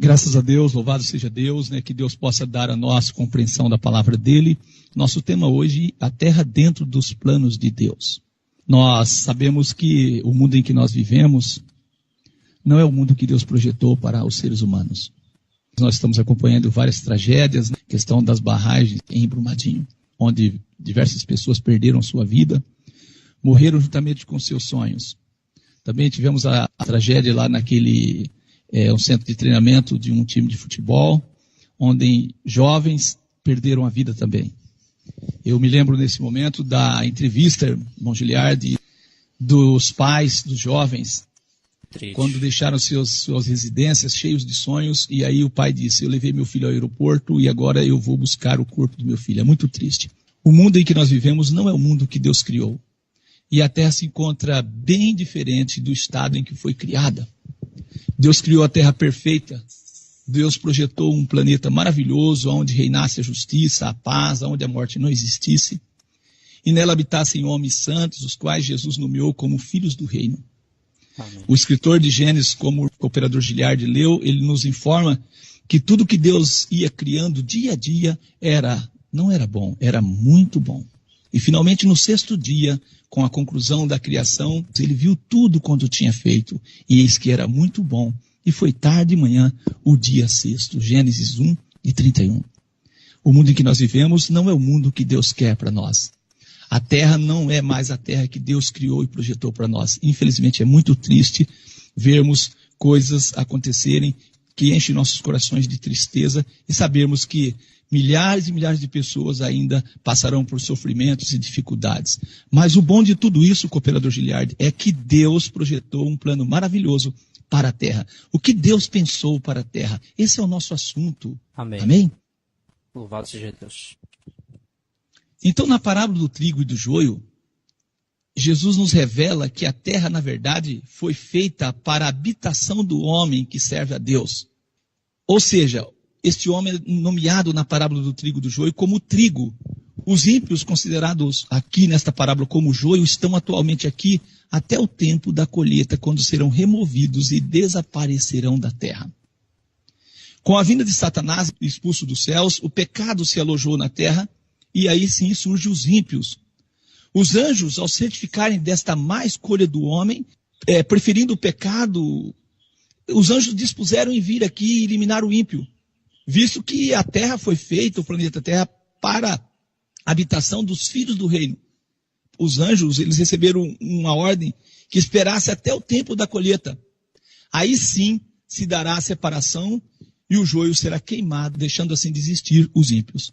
Graças a Deus, louvado seja Deus, né? Que Deus possa dar a nós compreensão da palavra dele. Nosso tema hoje, a terra dentro dos planos de Deus. Nós sabemos que o mundo em que nós vivemos não é o mundo que Deus projetou para os seres humanos. Nós estamos acompanhando várias tragédias, né? Questão das barragens em Brumadinho, onde diversas pessoas perderam sua vida, morreram juntamente com seus sonhos. Também tivemos a tragédia lá naquele um centro de treinamento de um time de futebol, onde jovens perderam a vida também. Eu me lembro nesse momento da entrevista, irmão Giliardi, dos pais dos jovens, triste, quando deixaram suas residências cheios de sonhos, e aí o pai disse: eu levei meu filho ao aeroporto e agora eu vou buscar o corpo do meu filho. É muito triste. O mundo em que nós vivemos não é o mundo que Deus criou. E a terra se encontra bem diferente do estado em que foi criada. Deus criou a terra perfeita. Deus projetou um planeta maravilhoso, onde reinasse a justiça, a paz, onde a morte não existisse. E nela habitassem homens santos, os quais Jesus nomeou como filhos do reino. Amém. O escritor de Gênesis, como o cooperador Giliardi leu, ele nos informa que tudo que Deus ia criando dia a dia não era bom, era muito bom. E finalmente no sexto dia, com a conclusão da criação, ele viu tudo quanto tinha feito, e eis que era muito bom. E foi tarde de manhã, o dia sexto, Gênesis 1 e 31. O mundo em que nós vivemos não é o mundo que Deus quer para nós. A terra não é mais a terra que Deus criou e projetou para nós. Infelizmente é muito triste vermos coisas acontecerem que enchem nossos corações de tristeza e sabermos que milhares e milhares de pessoas ainda passarão por sofrimentos e dificuldades. Mas o bom de tudo isso, cooperador Giliardi, é que Deus projetou um plano maravilhoso para a terra. O que Deus pensou para a terra? Esse é o nosso assunto. Amém. Amém? Louvado seja Deus. Então, na parábola do trigo e do joio, Jesus nos revela que a terra, na verdade, foi feita para a habitação do homem que serve a Deus. Ou seja, este homem é nomeado na parábola do trigo e do joio como trigo. Os ímpios, considerados aqui nesta parábola como joio, estão atualmente aqui até o tempo da colheita, quando serão removidos e desaparecerão da terra. Com a vinda de Satanás expulso dos céus, o pecado se alojou na terra, e aí sim surgem os ímpios. Os anjos, ao certificarem desta má escolha do homem, preferindo o pecado, os anjos dispuseram em vir aqui e eliminar o ímpio, visto que a terra foi feita, o planeta Terra, para a habitação dos filhos do reino. Os anjos, eles receberam uma ordem que esperasse até o tempo da colheita. Aí sim se dará a separação e o joio será queimado, deixando assim de existir os ímpios.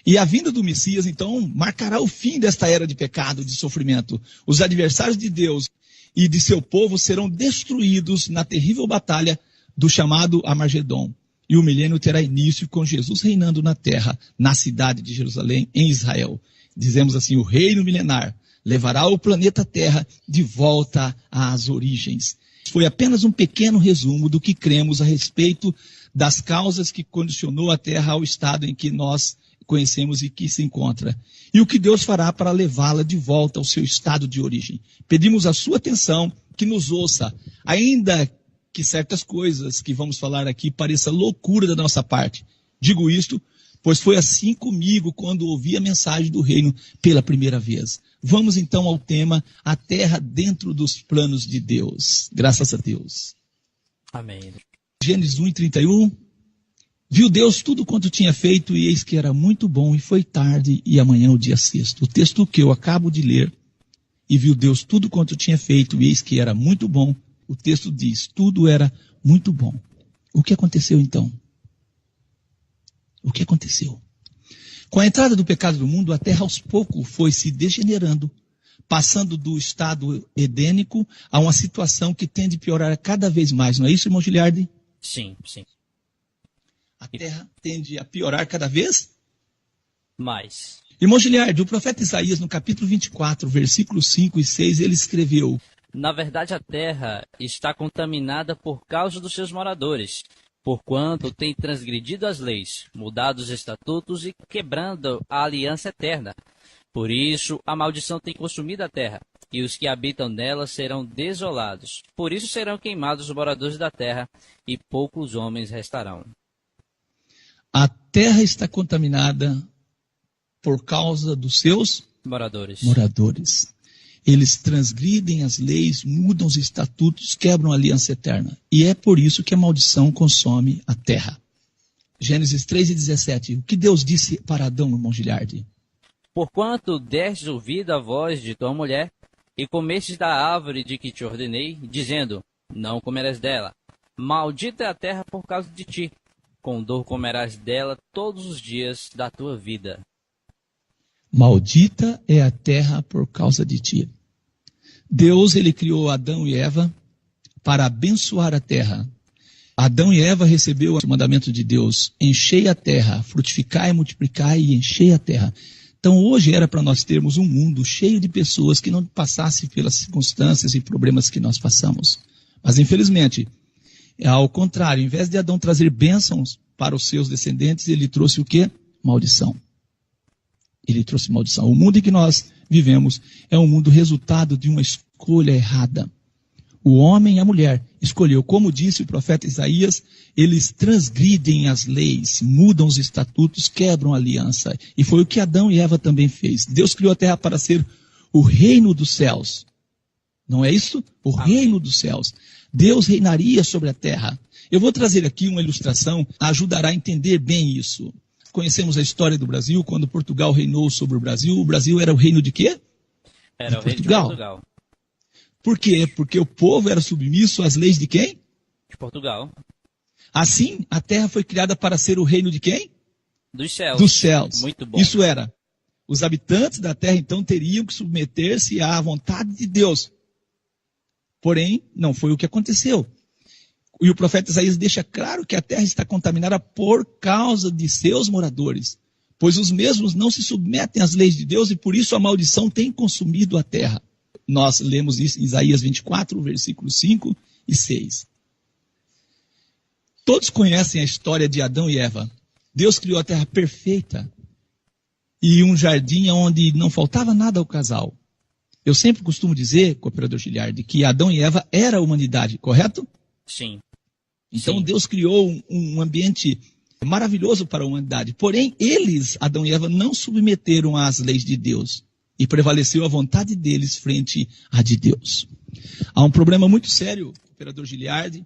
E a vinda do Messias, então, marcará o fim desta era de pecado, de sofrimento. Os adversários de Deus e de seu povo serão destruídos na terrível batalha do chamado Armagedon. E o milênio terá início com Jesus reinando na terra, na cidade de Jerusalém, em Israel. Dizemos assim, o reino milenar levará o planeta Terra de volta às origens. Foi apenas um pequeno resumo do que cremos a respeito das causas que condicionou a terra ao estado em que nós conhecemos e que se encontra. E o que Deus fará para levá-la de volta ao seu estado de origem. Pedimos a sua atenção, que nos ouça, ainda que certas coisas que vamos falar aqui pareça loucura da nossa parte. Digo isto, pois foi assim comigo quando ouvi a mensagem do reino pela primeira vez. Vamos então ao tema, a terra dentro dos planos de Deus. Graças a Deus. Amém. Gênesis 1 e 31. Viu Deus tudo quanto tinha feito, e eis que era muito bom, e foi tarde, e amanhã o dia sexto. O texto que eu acabo de ler, e viu Deus tudo quanto tinha feito, e eis que era muito bom. O texto diz, tudo era muito bom. O que aconteceu então? O que aconteceu? Com a entrada do pecado no mundo, a terra aos poucos foi se degenerando, passando do estado edênico a uma situação que tende a piorar cada vez mais. Não é isso, irmão Giliardi? Sim, sim. A terra tende a piorar cada vez mais. Irmão Giliardi, o profeta Isaías, no capítulo 24, versículos 5 e 6, ele escreveu: Na verdade, a terra está contaminada por causa dos seus moradores, porquanto tem transgredido as leis, mudado os estatutos e quebrando a aliança eterna. Por isso, a maldição tem consumido a terra, e os que habitam nela serão desolados. Por isso serão queimados os moradores da terra, e poucos homens restarão. A terra está contaminada por causa dos seus moradores. Eles transgridem as leis, mudam os estatutos, quebram a aliança eterna. E é por isso que a maldição consome a terra. Gênesis 3:17. O que Deus disse para Adão no Monte Gileade? Porquanto destes ouvido a voz de tua mulher, e comestes da árvore de que te ordenei, dizendo, não comerás dela. Maldita é a terra por causa de ti. Com dor comerás dela todos os dias da tua vida. Maldita é a terra por causa de ti. Deus, ele criou Adão e Eva para abençoar a terra. Adão e Eva receberam o mandamento de Deus: enchei a terra, frutificai, multiplicai e enchei a terra. Então hoje era para nós termos um mundo cheio de pessoas que não passassem pelas circunstâncias e problemas que nós passamos. Mas infelizmente, ao contrário, em vez de Adão trazer bênçãos para os seus descendentes, ele trouxe o quê? Maldição. Ele trouxe maldição. O mundo em que nós vivemos é um mundo resultado de uma escolha errada. O homem e a mulher escolheu, como disse o profeta Isaías, eles transgridem as leis, mudam os estatutos, quebram a aliança. E foi o que Adão e Eva também fez. Deus criou a terra para ser o reino dos céus. Não é isso? O reino dos céus. Deus reinaria sobre a terra. Eu vou trazer aqui uma ilustração, ajudará a entender bem isso. Conhecemos a história do Brasil, quando Portugal reinou sobre o Brasil era o reino de quê? Era o reino de Portugal. Por quê? Porque o povo era submisso às leis de quem? De Portugal. Assim, a terra foi criada para ser o reino de quem? Dos céus. Dos céus. Muito bom. Isso era. Os habitantes da terra, então, teriam que submeter-se à vontade de Deus. Porém, não foi o que aconteceu. E o profeta Isaías deixa claro que a terra está contaminada por causa de seus moradores, pois os mesmos não se submetem às leis de Deus e por isso a maldição tem consumido a terra. Nós lemos isso em Isaías 24, versículos 5 e 6. Todos conhecem a história de Adão e Eva. Deus criou a terra perfeita e um jardim onde não faltava nada ao casal. Eu sempre costumo dizer, cooperador Giliardi, que Adão e Eva era a humanidade, correto? Sim. Então Sim. Deus criou um ambiente maravilhoso para a humanidade. Porém, eles, Adão e Eva, não submeteram às leis de Deus. E prevaleceu a vontade deles frente à de Deus. Há um problema muito sério, cooperador Giliardi,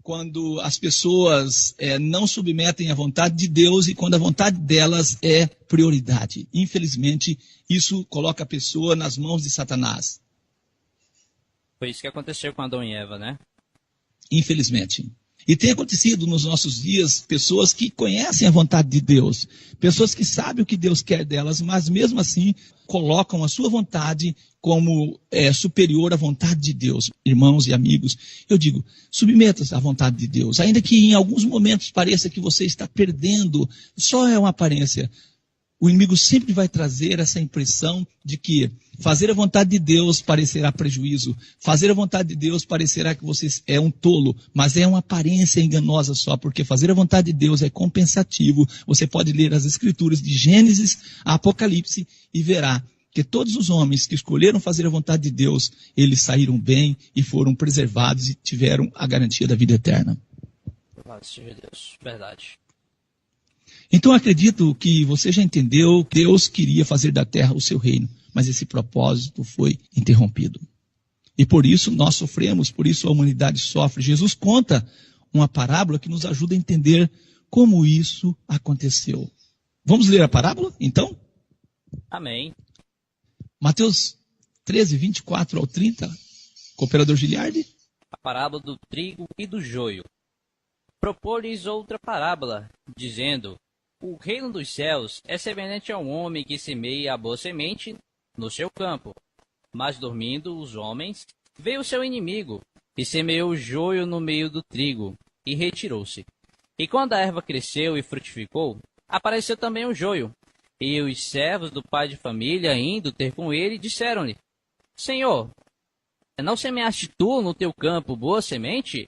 quando as pessoas não submetem à vontade de Deus e quando a vontade delas é prioridade. Infelizmente, isso coloca a pessoa nas mãos de Satanás. Foi isso que aconteceu com Adão e Eva, né? Infelizmente. E tem acontecido nos nossos dias pessoas que conhecem a vontade de Deus, pessoas que sabem o que Deus quer delas, mas mesmo assim colocam a sua vontade como superior à vontade de Deus. Irmãos e amigos, eu digo, submeta-se à vontade de Deus, ainda que em alguns momentos pareça que você está perdendo, só é uma aparência. O inimigo sempre vai trazer essa impressão de que fazer a vontade de Deus parecerá prejuízo. Fazer a vontade de Deus parecerá que você é um tolo, mas é uma aparência enganosa só, porque fazer a vontade de Deus é compensativo. Você pode ler as escrituras de Gênesis a Apocalipse e verá que todos os homens que escolheram fazer a vontade de Deus, eles saíram bem e foram preservados e tiveram a garantia da vida eterna. Louvado seja Deus. Verdade. Então acredito que você já entendeu que Deus queria fazer da terra o seu reino, mas esse propósito foi interrompido. E por isso nós sofremos, por isso a humanidade sofre. Jesus conta uma parábola que nos ajuda a entender como isso aconteceu. Vamos ler a parábola, então? Amém. Mateus 13, 24 ao 30, cooperador Giliardi. A parábola do trigo e do joio. Propôs-lhes outra parábola, dizendo: o reino dos céus é semelhante a um homem que semeia a boa semente no seu campo. Mas dormindo os homens, veio o seu inimigo, e semeou o joio no meio do trigo, e retirou-se. E quando a erva cresceu e frutificou, apareceu também o joio. E os servos do pai de família, indo ter com ele, disseram-lhe: Senhor, não semeaste tu no teu campo boa semente?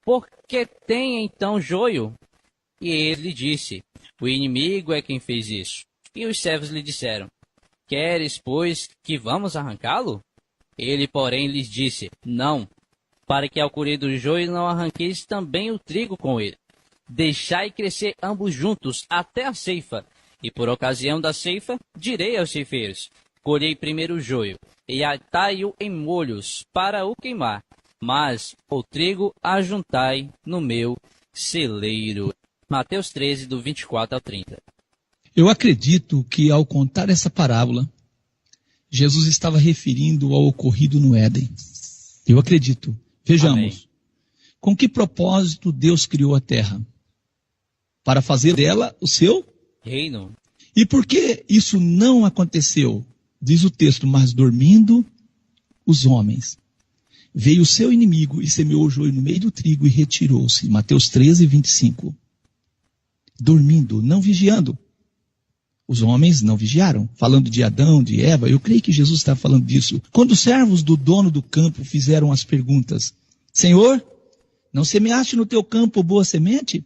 Por que tem então joio? E ele lhe disse: o inimigo é quem fez isso. E os servos lhe disseram: queres, pois, que vamos arrancá-lo? Ele, porém, lhes disse: Não, para que ao colher do joio não arranqueis também o trigo com ele. Deixai crescer ambos juntos até a ceifa. E por ocasião da ceifa, direi aos ceifeiros: Colhei primeiro o joio, e atai-o em molhos, para o queimar. Mas o trigo ajuntai no meu celeiro. Mateus 13, do 24 ao 30. Eu acredito que ao contar essa parábola, Jesus estava referindo ao ocorrido no Éden. Eu acredito. Vejamos. Amém. Com que propósito Deus criou a terra? Para fazer dela o seu Reino. E por que isso não aconteceu? Diz o texto: mas dormindo os homens. Veio o seu inimigo e semeou o joio no meio do trigo e retirou-se. Mateus 13, 25. Dormindo, não vigiando. Os homens não vigiaram. Falando de Adão, de Eva, eu creio que Jesus está falando disso. Quando os servos do dono do campo fizeram as perguntas: Senhor, não semeaste no teu campo boa semente?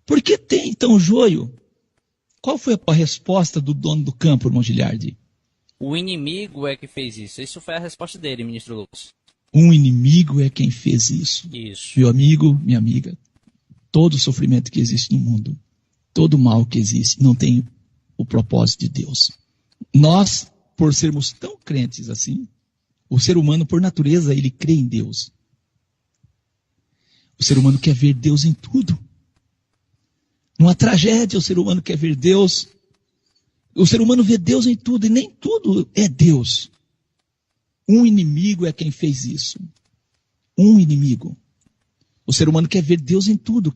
Por que tem então joio? Qual foi a resposta do dono do campo, irmão Giliardi? O inimigo é que fez isso. Isso foi a resposta dele, ministro Lucas. Um inimigo é quem fez isso. Isso. Meu amigo, minha amiga, todo sofrimento que existe no mundo, todo mal que existe, não tem o propósito de Deus. Nós, por sermos tão crentes assim, o ser humano, por natureza, ele crê em Deus. O ser humano quer ver Deus em tudo. Numa tragédia, o ser humano quer ver Deus. O ser humano vê Deus em tudo, e nem tudo é Deus. Um inimigo é quem fez isso. Um inimigo. O ser humano quer ver Deus em tudo.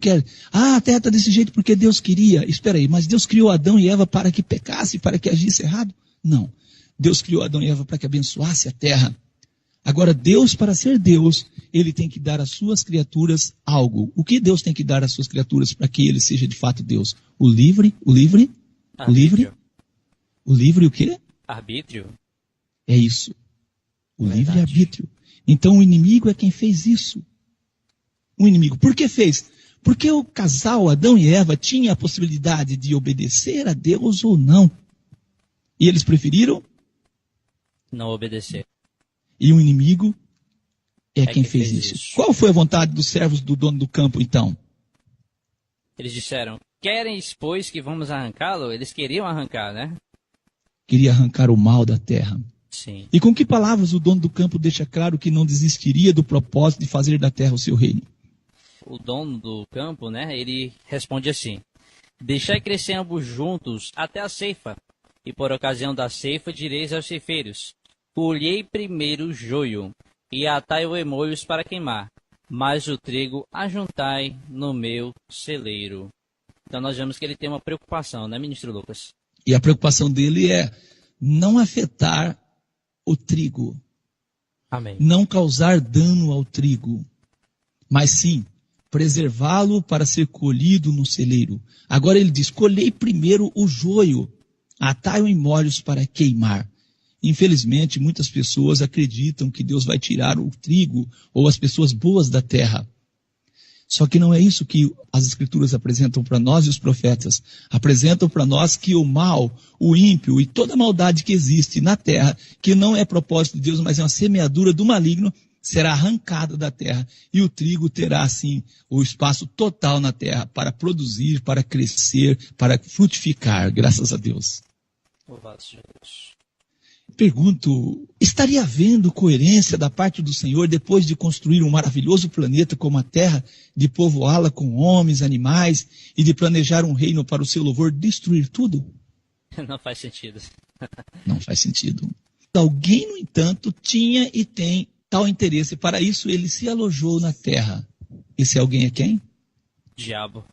A terra está desse jeito porque Deus queria. Espera aí, mas Deus criou Adão e Eva para que pecasse, para que agisse errado? Não. Deus criou Adão e Eva para que abençoasse a terra. Agora, Deus, para ser Deus, ele tem que dar às suas criaturas algo. O que Deus tem que dar às suas criaturas para que ele seja de fato Deus? O livre? Arbítrio. O livre o quê? Arbítrio. É isso. O Verdade. livre-arbítrio. Então o inimigo é quem fez isso. O inimigo. Por que fez? Porque o casal Adão e Eva tinha a possibilidade de obedecer a Deus ou não. E eles preferiram? Não obedecer. E o inimigo é quem fez isso. Qual foi a vontade dos servos do dono do campo, então? Eles disseram: Querem, pois, que vamos arrancá-lo? Eles queriam arrancar, né? Queria arrancar o mal da terra. Sim. E com que palavras o dono do campo deixa claro que não desistiria do propósito de fazer da terra o seu reino? O dono do campo, né? Ele responde assim: Deixai crescer ambos juntos até a ceifa. E por ocasião da ceifa direis aos ceifeiros: Colhei primeiro o joio, e atai-o em molhos para queimar, mas o trigo ajuntai no meu celeiro. Então nós vemos que ele tem uma preocupação, né, ministro Lucas? E a preocupação dele é não afetar o trigo, Amém. não causar dano ao trigo, mas sim preservá-lo para ser colhido no celeiro. Agora ele diz: colhei primeiro o joio, atai-o em molhos para queimar. Infelizmente, muitas pessoas acreditam que Deus vai tirar o trigo ou as pessoas boas da terra. Só que não é isso que as Escrituras apresentam para nós e os profetas. Apresentam para nós que o mal, o ímpio e toda a maldade que existe na terra, que não é propósito de Deus, mas é uma semeadura do maligno, será arrancada da terra. E o trigo terá, assim, o espaço total na terra para produzir, para crescer, para frutificar, graças a Deus. Louvado seja Deus. Pergunto, estaria havendo coerência da parte do Senhor depois de construir um maravilhoso planeta como a Terra, de povoá-la com homens, animais e de planejar um reino para o seu louvor, destruir tudo? Não faz sentido. Não faz sentido. Alguém, no entanto, tinha e tem tal interesse. Para isso, ele se alojou na Terra. Esse alguém é quem? Diabo.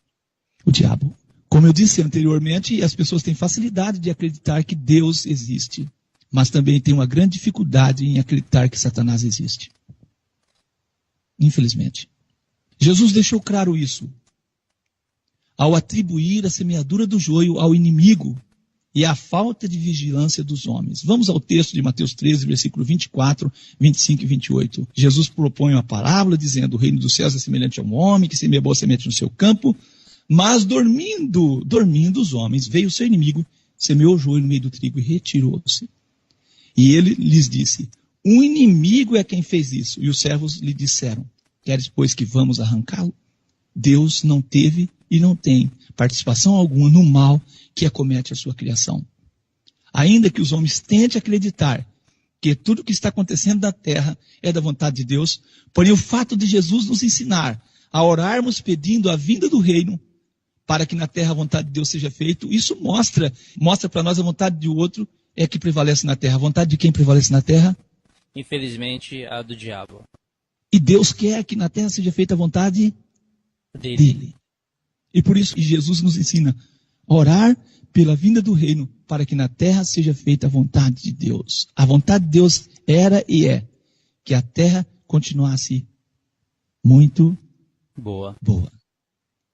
O diabo. Como eu disse anteriormente, as pessoas têm facilidade de acreditar que Deus existe, mas também têm uma grande dificuldade em acreditar que Satanás existe. Infelizmente. Jesus deixou claro isso ao atribuir a semeadura do joio ao inimigo e a falta de vigilância dos homens. Vamos ao texto de Mateus 13, versículo 24, 25 e 28. Jesus propõe uma parábola dizendo: o reino dos céus é semelhante a um homem que semeia boa semente no seu campo, mas dormindo os homens, veio o seu inimigo, semeou o joio no meio do trigo e retirou-se. E ele lhes disse: Um inimigo é quem fez isso. E os servos lhe disseram: queres, pois, que vamos arrancá-lo? Deus não teve e não tem participação alguma no mal que acomete a sua criação. Ainda que os homens tentem acreditar que tudo o que está acontecendo na terra é da vontade de Deus, porém o fato de Jesus nos ensinar a orarmos pedindo a vinda do reino para que na terra a vontade de Deus seja feita, isso mostra para nós a vontade de outro é que prevalece na terra. A vontade de quem prevalece na terra? Infelizmente, a do diabo. E Deus quer que na terra seja feita a vontade dele. E por isso que Jesus nos ensina a orar pela vinda do reino, para que na terra seja feita a vontade de Deus. A vontade de Deus era e é que a terra continuasse muito boa.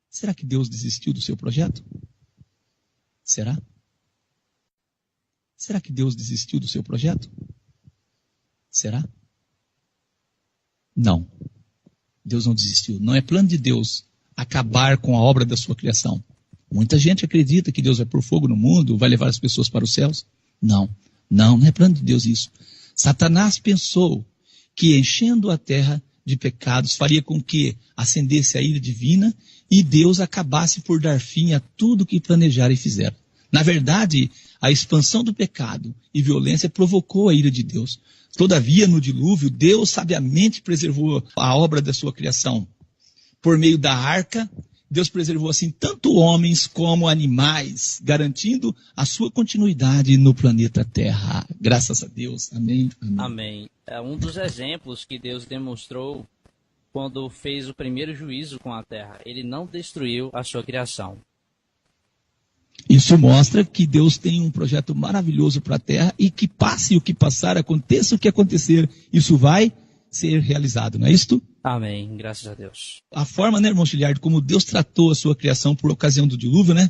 Será que Deus desistiu do seu projeto? Será? Será que Deus desistiu do seu projeto? Será? Não. Deus não desistiu. Não é plano de Deus acabar com a obra da sua criação. Muita gente acredita que Deus vai pôr fogo no mundo, vai levar as pessoas para os céus. Não é plano de Deus isso. Satanás pensou que enchendo a terra de pecados faria com que acendesse a ira divina e Deus acabasse por dar fim a tudo que planejara e fizera. Na verdade, a expansão do pecado e violência provocou a ira de Deus. Todavia, no dilúvio, Deus sabiamente preservou a obra da sua criação. Por meio da arca, Deus preservou assim tanto homens como animais, garantindo a sua continuidade no planeta Terra. Graças a Deus. Amém. Amém. É um dos exemplos que Deus demonstrou quando fez o primeiro juízo com a terra. Ele não destruiu a sua criação. Isso mostra que Deus tem um projeto maravilhoso para a terra e que passe o que passar, aconteça o que acontecer, isso vai ser realizado, não é isto? Amém, graças a Deus. A forma, né, irmão Giliardo, como Deus tratou a sua criação por ocasião do dilúvio, né?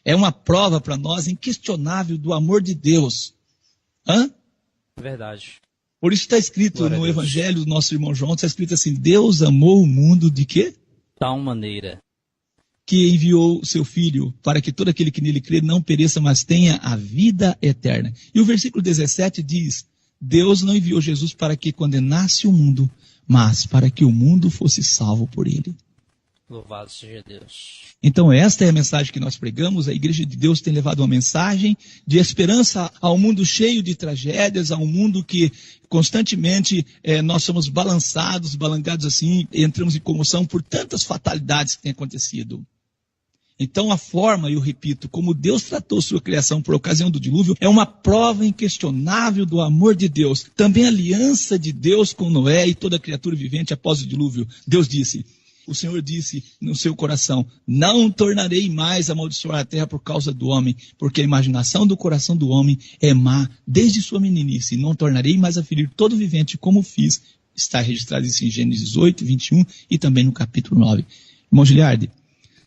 É uma prova para nós inquestionável do amor de Deus. Verdade. Por isso está escrito no Evangelho do nosso irmão João, está escrito assim: Deus amou o mundo de quê? Tal maneira que enviou o seu Filho para que todo aquele que nele crê não pereça, mas tenha a vida eterna. E o versículo 17 diz: Deus não enviou Jesus para que condenasse o mundo, mas para que o mundo fosse salvo por ele. Louvado seja Deus. Então esta é a mensagem que nós pregamos. A Igreja de Deus tem levado uma mensagem de esperança ao mundo cheio de tragédias, a um mundo que constantemente nós somos balangados assim, entramos em comoção por tantas fatalidades que têm acontecido. Então a forma, eu repito, como Deus tratou sua criação por ocasião do dilúvio, é uma prova inquestionável do amor de Deus. Também a aliança de Deus com Noé e toda criatura vivente após o dilúvio. Deus disse, o Senhor disse no seu coração: não tornarei mais a amaldiçoar a terra por causa do homem, porque a imaginação do coração do homem é má desde sua meninice. Não tornarei mais a ferir todo vivente como fiz. Está registrado isso em Gênesis 8, 21 e também no capítulo 9. Irmão Giliardi,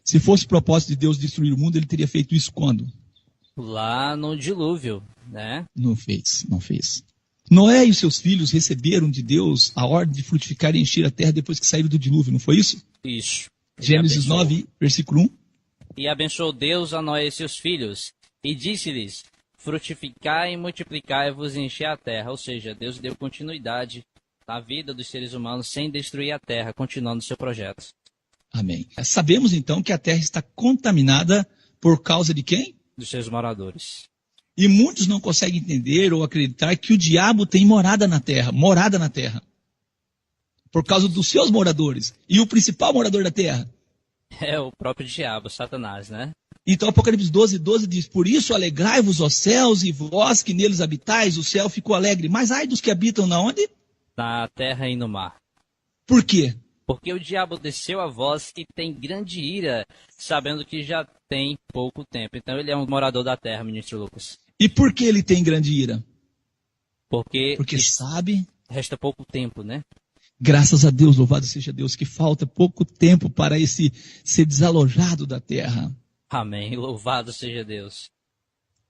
se fosse propósito de Deus destruir o mundo, ele teria feito isso quando? Lá no dilúvio, né? Não fez. Noé e os seus filhos receberam de Deus a ordem de frutificar e encher a terra depois que saíram do dilúvio, não foi isso? Isso. Gênesis 9, versículo 1. E abençoou Deus a Noé e seus filhos, e disse-lhes: frutificai e multiplicai-vos e encher a terra. Ou seja, Deus deu continuidade à vida dos seres humanos sem destruir a terra, continuando o seu projeto. Amém. Sabemos então que a terra está contaminada por causa de quem? Dos seus moradores. E muitos não conseguem entender ou acreditar que o diabo tem morada na terra. Por causa dos seus moradores. E o principal morador da terra? É o próprio diabo, Satanás, né? Então Apocalipse 12, 12 diz: por isso alegrai-vos, ó céus, e vós que neles habitais, o céu ficou alegre. Mas ai dos que habitam na onde? Na terra e no mar. Por quê? Porque o diabo desceu a vós que tem grande ira, sabendo que já tem pouco tempo. Então ele é um morador da terra, ministro Lucas. E por que ele tem grande ira? Porque sabe? Resta pouco tempo, né? Graças a Deus, louvado seja Deus, que falta pouco tempo para esse ser desalojado da terra. Amém, louvado seja Deus.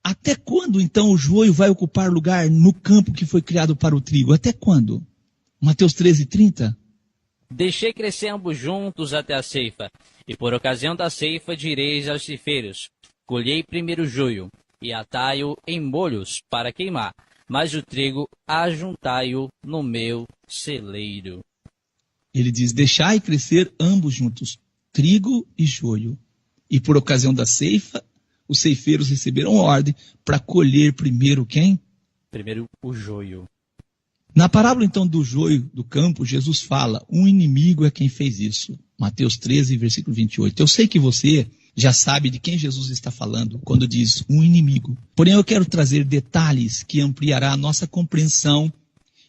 Até quando então o joio vai ocupar lugar no campo que foi criado para o trigo? Até quando? Mateus 13:30. Deixei crescer ambos juntos até a ceifa, e por ocasião da ceifa direis aos ceifeiros: colhei primeiro o joio, e atai-o em molhos para queimar, mas o trigo ajuntai-o no meu celeiro. Ele diz, deixai crescer ambos juntos, trigo e joio. E por ocasião da ceifa, os ceifeiros receberam ordem para colher primeiro quem? Primeiro o joio. Na parábola, então, do joio do campo, Jesus fala, um inimigo é quem fez isso. Mateus 13, versículo 28. Eu sei que você já sabe de quem Jesus está falando quando diz um inimigo. Porém, eu quero trazer detalhes que ampliará a nossa compreensão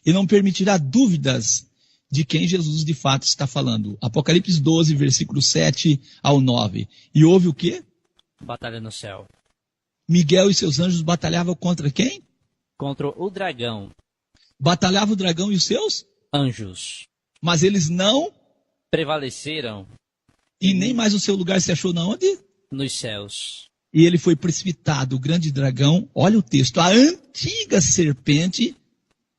e não permitirá dúvidas de quem Jesus de fato está falando. Apocalipse 12, versículo 7 ao 9. E houve o quê? Batalha no céu. Miguel e seus anjos batalhavam contra quem? Contra o dragão. Batalhava o dragão e os seus? Anjos. Mas eles não... Prevaleceram. E nem mais o seu lugar se achou na onde? Nos céus. E ele foi precipitado, o grande dragão, olha o texto, a antiga serpente,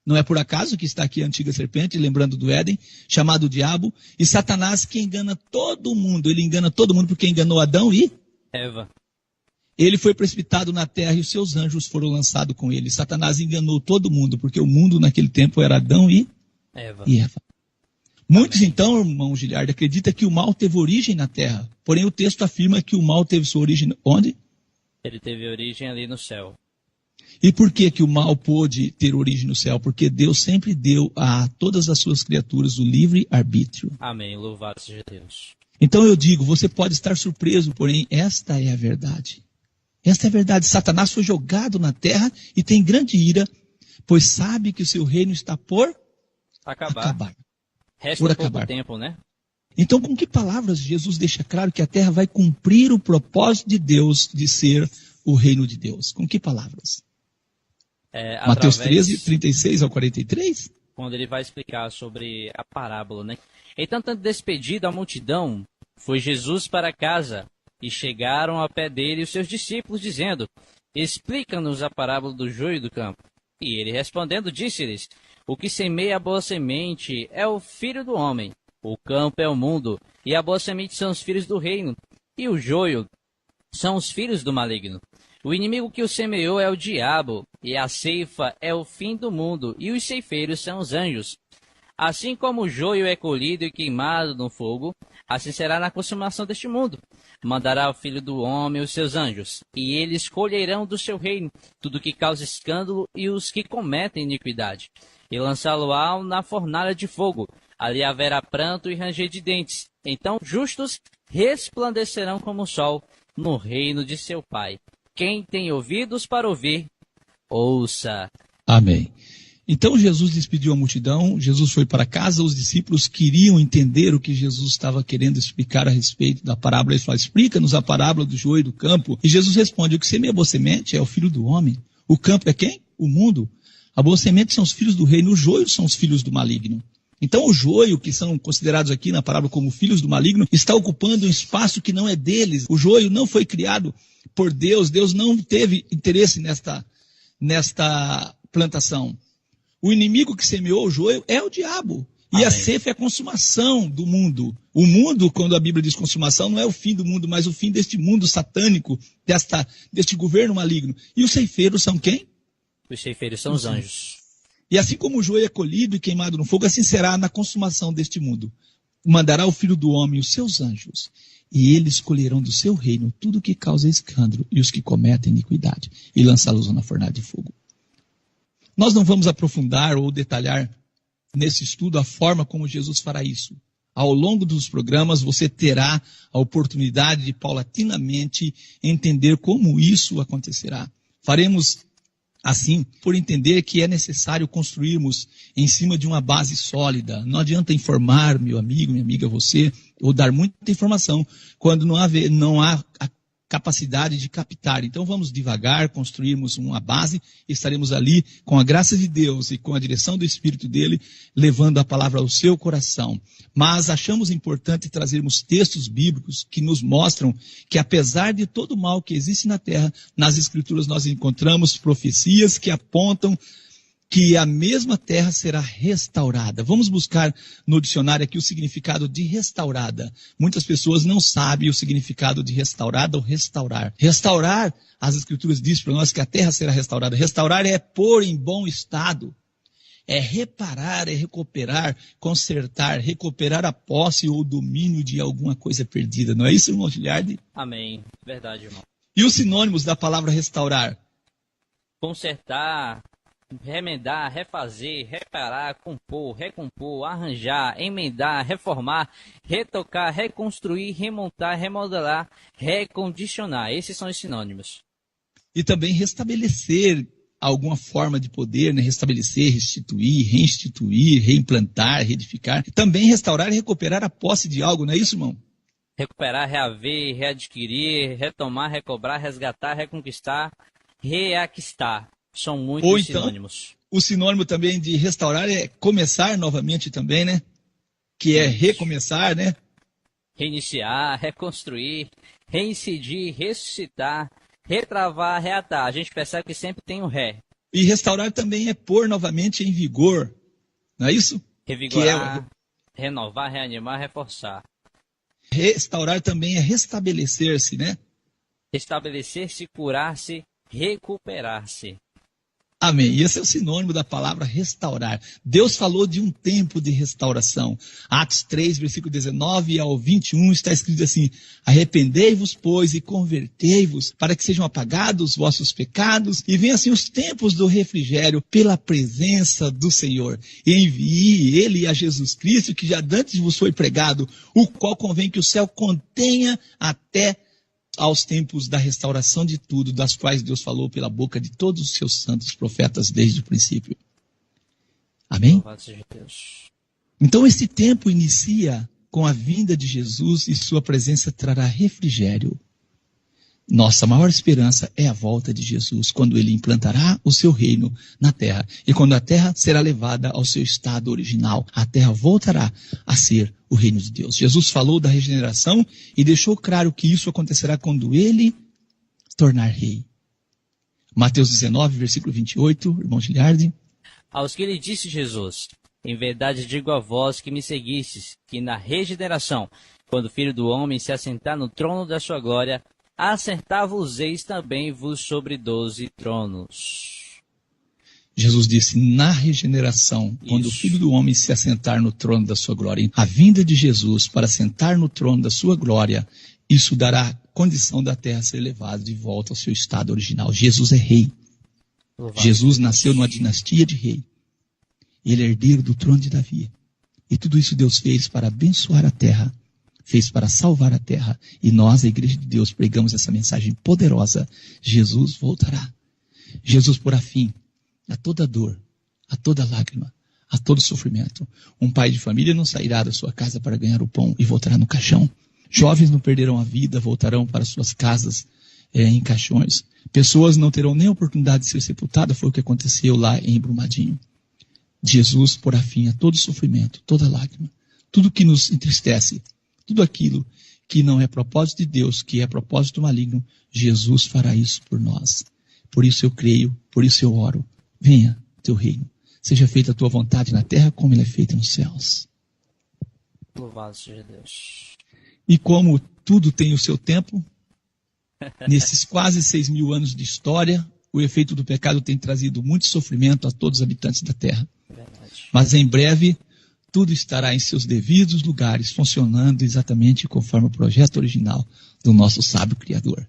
não é por acaso que está aqui a antiga serpente, lembrando do Éden, chamado Diabo, e Satanás que engana todo mundo, ele engana todo mundo porque enganou Adão e Eva. Ele foi precipitado na terra e os seus anjos foram lançados com ele. Satanás enganou todo mundo, porque o mundo naquele tempo era Adão e Eva. Muitos, então, irmão Giliardi, acreditam que o mal teve origem na terra. Porém, o texto afirma que o mal teve sua origem onde? Ele teve origem ali no céu. E por que que o mal pôde ter origem no céu? Porque Deus sempre deu a todas as suas criaturas o livre arbítrio. Amém. Louvado seja Deus. Então eu digo, você pode estar surpreso, porém esta é a verdade. Esta é a verdade. Satanás foi jogado na terra e tem grande ira, pois sabe que o seu reino está por acabar. Resta por pouco acabar. tempo, né? Então, com que palavras Jesus deixa claro que a terra vai cumprir o propósito de Deus de ser o reino de Deus? Com que palavras? Mateus 13, 36 ao 43? Quando ele vai explicar sobre a parábola, né? Então, tendo despedido a multidão, foi Jesus para casa, e chegaram ao pé dele os seus discípulos, dizendo, explica-nos a parábola do joio do campo. E ele respondendo, disse-lhes, o que semeia a boa semente é o filho do homem, o campo é o mundo, e a boa semente são os filhos do reino, e o joio são os filhos do maligno. O inimigo que o semeou é o diabo, e a ceifa é o fim do mundo, e os ceifeiros são os anjos. Assim como o joio é colhido e queimado no fogo, assim será na consumação deste mundo. Mandará o Filho do Homem os seus anjos, e eles colherão do seu reino tudo que causa escândalo e os que cometem iniquidade, e lançá-lo-á na fornalha de fogo. Ali haverá pranto e ranger de dentes. Então justos resplandecerão como o sol no reino de seu Pai. Quem tem ouvidos para ouvir, ouça. Amém. Então Jesus despediu a multidão, Jesus foi para casa, os discípulos queriam entender o que Jesus estava querendo explicar a respeito da parábola. Ele fala, explica-nos a parábola do joio do campo. E Jesus responde, o que semeia a boa semente é o filho do homem. O campo é quem? O mundo. A boa semente são os filhos do reino, o joio são os filhos do maligno. Então o joio, que são considerados aqui na parábola como filhos do maligno, está ocupando um espaço que não é deles. O joio não foi criado por Deus, Deus não teve interesse nesta plantação. O inimigo que semeou o joio é o diabo. E Amém. A ceifa é a consumação do mundo. O mundo, quando a Bíblia diz consumação, não é o fim do mundo, mas o fim deste mundo satânico, deste governo maligno. E os ceifeiros são quem? Os ceifeiros são os anjos. E assim como o joio é colhido e queimado no fogo, assim será na consumação deste mundo. Mandará o Filho do Homem os seus anjos, e eles colherão do seu reino tudo que causa escândalo e os que cometem iniquidade, e lançá-los na fornalha de fogo. Nós não vamos aprofundar ou detalhar nesse estudo a forma como Jesus fará isso. Ao longo dos programas você terá a oportunidade de paulatinamente entender como isso acontecerá. Faremos assim por entender que é necessário construirmos em cima de uma base sólida. Não adianta informar, meu amigo, minha amiga, você, ou dar muita informação quando não há a capacidade de captar. Então vamos devagar, construirmos uma base, estaremos ali com a graça de Deus e com a direção do Espírito dele, levando a palavra ao seu coração. Mas achamos importante trazermos textos bíblicos que nos mostram que apesar de todo o mal que existe na terra, nas Escrituras nós encontramos profecias que apontam que a mesma terra será restaurada. Vamos buscar no dicionário aqui o significado de restaurada. Muitas pessoas não sabem o significado de restaurada ou restaurar. Restaurar, as escrituras dizem para nós que a terra será restaurada. Restaurar é pôr em bom estado. É reparar, é recuperar, consertar, recuperar a posse ou o domínio de alguma coisa perdida. Não é isso, irmão Giliardi? Amém. Verdade, irmão. E os sinônimos da palavra restaurar? Consertar, remendar, refazer, reparar, compor, recompor, arranjar, emendar, reformar, retocar, reconstruir, remontar, remodelar, recondicionar. Esses são os sinônimos. E também restabelecer alguma forma de poder, né? Restabelecer, restituir, reinstituir, reimplantar, reedificar. Também restaurar e recuperar a posse de algo, não é isso, irmão? Recuperar, reaver, readquirir, retomar, recobrar, resgatar, reconquistar, reaquistar. São muitos Ou então, sinônimos. O sinônimo também de restaurar é começar novamente também, né? Que é recomeçar, né? Reiniciar, reconstruir, reincidir, ressuscitar, retravar, reatar. A gente percebe que sempre tem um ré. E restaurar também é pôr novamente em vigor, não é isso? Revigorar, renovar, reanimar, reforçar. Restaurar também é restabelecer-se, né? Restabelecer-se, curar-se, recuperar-se. Amém. E esse é o sinônimo da palavra restaurar. Deus falou de um tempo de restauração. Atos 3, versículo 19 ao 21, está escrito assim: arrependei-vos, pois, e convertei-vos, para que sejam apagados os vossos pecados, e venham assim os tempos do refrigério pela presença do Senhor. E envie ele a Jesus Cristo, que já dantes vos foi pregado, o qual convém que o céu contenha até aos tempos da restauração de tudo, das quais Deus falou pela boca de todos os seus santos profetas desde o princípio. Amém? Louvado seja Deus. Então esse tempo inicia com a vinda de Jesus e sua presença trará refrigério. Nossa maior esperança é a volta de Jesus, quando ele implantará o seu reino na terra. E quando a terra será levada ao seu estado original, a terra voltará a ser o reino de Deus. Jesus falou da regeneração e deixou claro que isso acontecerá quando ele se tornar rei. Mateus 19, versículo 28, irmão Giliardi. Aos que lhe disse Jesus: em verdade digo a vós que me seguistes, que na regeneração, quando o Filho do Homem se assentar no trono da sua glória, assentar-vos-eis também vos sobre 12 tronos. Jesus disse, na regeneração, quando o Filho do Homem se assentar no trono da sua glória, a vinda de Jesus para sentar no trono da sua glória, isso dará condição da terra ser levada de volta ao seu estado original. Jesus é rei. Jesus nasceu numa dinastia de rei. Ele é herdeiro do trono de Davi. E tudo isso Deus fez para abençoar a terra, fez para salvar a terra. E nós, a Igreja de Deus, pregamos essa mensagem poderosa. Jesus voltará. Jesus porá fim a toda dor, a toda lágrima, a todo sofrimento. Um pai de família não sairá da sua casa para ganhar o pão e voltará no caixão. Jovens não perderão a vida, voltarão para suas casas em caixões. Pessoas não terão nem a oportunidade de ser sepultadas, foi o que aconteceu lá em Brumadinho. Jesus porá fim a todo sofrimento, toda lágrima, tudo que nos entristece, tudo aquilo que não é propósito de Deus, que é propósito maligno, Jesus fará isso por nós. Por isso eu creio, por isso eu oro. Venha teu reino, seja feita a tua vontade na terra como ela é feita nos céus. Louvado seja Deus. E como tudo tem o seu tempo, nesses quase 6.000 anos de história, o efeito do pecado tem trazido muito sofrimento a todos os habitantes da terra. Verdade. Mas em breve, tudo estará em seus devidos lugares, funcionando exatamente conforme o projeto original do nosso sábio Criador.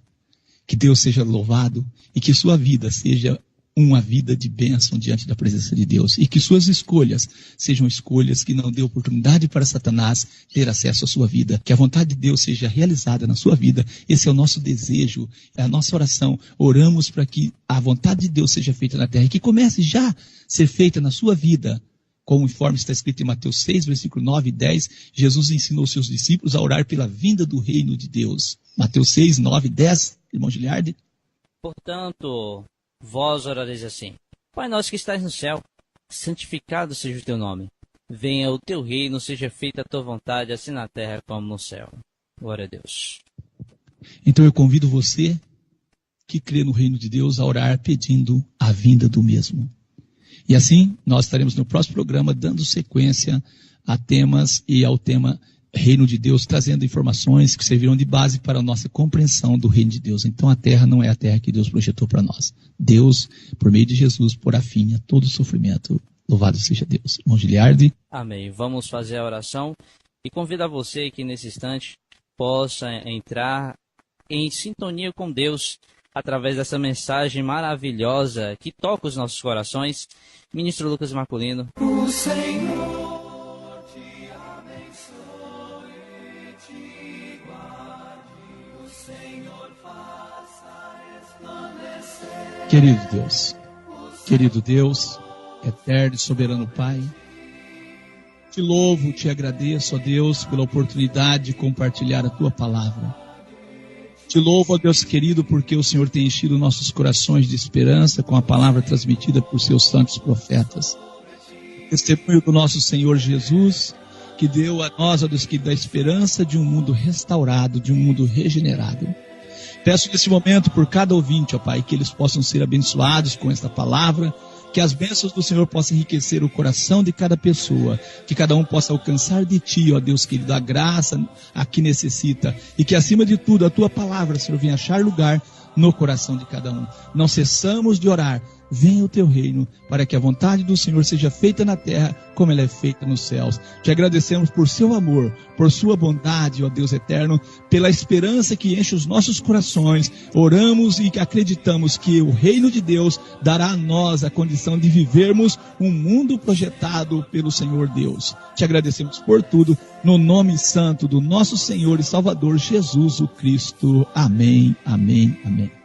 Que Deus seja louvado e que sua vida seja uma vida de bênção diante da presença de Deus. E que suas escolhas sejam escolhas que não dê oportunidade para Satanás ter acesso à sua vida. Que a vontade de Deus seja realizada na sua vida. Esse é o nosso desejo, é a nossa oração. Oramos para que a vontade de Deus seja feita na terra e que comece já a ser feita na sua vida. Conforme está escrito em Mateus 6, versículo 9 e 10, Jesus ensinou seus discípulos a orar pela vinda do reino de Deus. Mateus 6, 9 e 10, irmão Giliardi. Portanto, vós orareis assim: Pai nosso que estás no céu, santificado seja o teu nome. Venha o teu reino, seja feita a tua vontade, assim na terra como no céu. Glória a Deus. Então eu convido você que crê no reino de Deus a orar pedindo a vinda do mesmo. E assim, nós estaremos no próximo programa dando sequência a temas e ao tema Reino de Deus, trazendo informações que servirão de base para a nossa compreensão do Reino de Deus. Então a terra não é a terra que Deus projetou para nós. Deus, por meio de Jesus, porá fim a todo sofrimento. Louvado seja Deus. Irmão Giliardi. Amém. Vamos fazer a oração e convido a você que nesse instante possa entrar em sintonia com Deus através dessa mensagem maravilhosa que toca os nossos corações. Ministro Lucas Marculino. O Senhor te abençoe e te guarde. O Senhor faça resplandecer. Querido Deus, eterno e soberano Pai, te louvo, te agradeço, ó Deus, pela oportunidade de compartilhar a Tua palavra. Te louvo, ó Deus querido, porque o Senhor tem enchido nossos corações de esperança com a palavra transmitida por seus santos profetas. Testemunho do nosso Senhor Jesus, que deu a nós, ó Deus, que dá esperança de um mundo restaurado, de um mundo regenerado. Peço nesse momento por cada ouvinte, ó Pai, que eles possam ser abençoados com esta palavra, que as bênçãos do Senhor possam enriquecer o coração de cada pessoa, que cada um possa alcançar de Ti, ó Deus querido, a graça a que necessita, e que acima de tudo a Tua palavra, Senhor, venha achar lugar no coração de cada um. Não cessamos de orar, venha o Teu reino, para que a vontade do Senhor seja feita na terra, como ela é feita nos céus. Te agradecemos por Seu amor, por Sua bondade, ó Deus eterno, pela esperança que enche os nossos corações. Oramos e acreditamos que o reino de Deus dará a nós a condição de vivermos um mundo projetado pelo Senhor Deus. Te agradecemos por tudo, no nome santo do nosso Senhor e Salvador Jesus o Cristo. Amém, amém, amém.